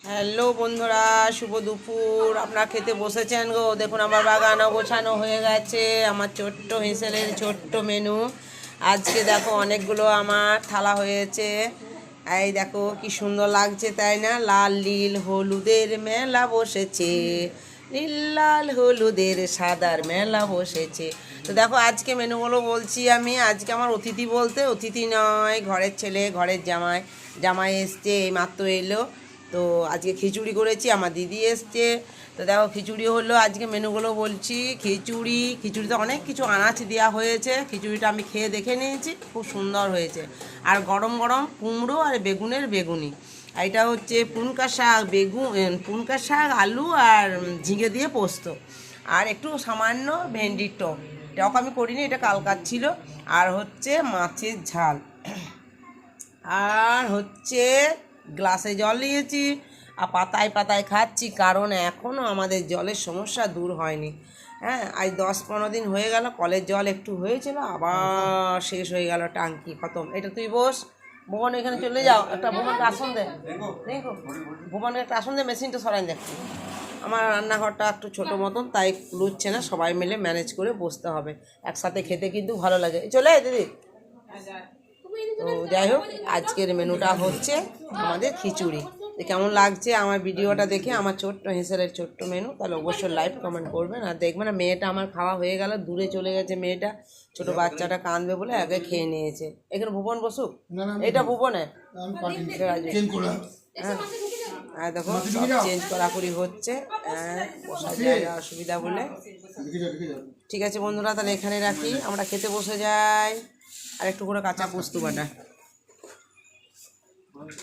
Hello বন্ধুরা, শুভ দুপুর। আপনারা খেতে বসেছেন গো। দেখুন আমার বাগানও গোছানো হয়ে গেছে। আমার ছোট্ট হেঁসেলের ছোট্ট মেনু। আজকে দেখো অনেকগুলো আমার থালা হয়েছে। এই দেখো কি সুন্দর লাগছে, তাই না? লাল নীল হলুদের মেলা বসেছে, নীল লাল হলুদের সাদার মেলা বসেছে। তো দেখো আজকে মেনুগুলো বলছি আমি। আজকে আমার অতিথি বলতে অতিথি নয়, ঘরের ছেলে ঘরের জামাই। জামাই এসছে, এই মাত্র এলো। তো আজকে খিচুড়ি করেছি, আমার দিদি এসছে। তো দেখো খিচুড়ি হলো। আজকে মেনুগুলো বলছি। খিচুড়িতে অনেক কিছু আনাজ দেওয়া হয়েছে। খিচুড়িটা আমি খেয়ে দেখে নিয়েছি, খুব সুন্দর হয়েছে। আর গরম গরম কুমড়ো আর বেগুনের বেগুনি। আর এটা হচ্ছে পুনকা শাক আলু আর ঝিঙে দিয়ে পোস্ত। আর একটু সামান্য ভেন্ডির টক। টক আমি করিনি, এটা কালকার ছিল। আর হচ্ছে মাছের ঝাল। আর হচ্ছে গ্লাসে জল নিয়েছি, আর পাতায় পাতায় খাচ্ছি, কারণ এখনও আমাদের জলের সমস্যা দূর হয়নি। হ্যাঁ, আজ 10-15 দিন হয়ে গেল। কলের জল একটু হয়েছিল, আবার শেষ হয়ে গেল, টাঙ্কি খতম। এটা তুই বস, ভুবন এখানে চলে যাও। একটা ভুবনকে আসন দে, দেখো ভুবনকে একটা আসন দে, মেশিনটা সরাই দেখছি। আমার রান্নাঘরটা একটু ছোটো মতন, তাই লুচ্ছে না, সবাই মিলে ম্যানেজ করে বসতে হবে। একসাথে খেতে কিন্তু ভালো লাগে। চলে আয় দিদি। তো যাই হোক, আজকের মেনুটা হচ্ছে আমাদের খিচুড়ি। তো কেমন লাগছে আমার ভিডিওটা দেখে, আমার ছোট্ট হেঁসেলের ছোট্ট মেনু, তাহলে অবশ্যই লাইক কমেন্ট করবেন। আর দেখবেন, মেয়েটা আমার খাওয়া হয়ে গেল, দূরে চলে গেছে মেয়েটা। ছোট বাচ্চাটা কাঁদবে বলে আগে খেয়ে নিয়েছে। এখানে ভুবন বসুক, এটা ভুবনে। হ্যাঁ দেখো, সব চেঞ্জ করাকরি হচ্ছে। বসার জায়গা অসুবিধা বলে। ঠিক আছে বন্ধুরা, তাহলে এখানে রাখি, আমরা খেতে বসে যাই। আর একটু করে কাঁচা পোস্ত বাটা।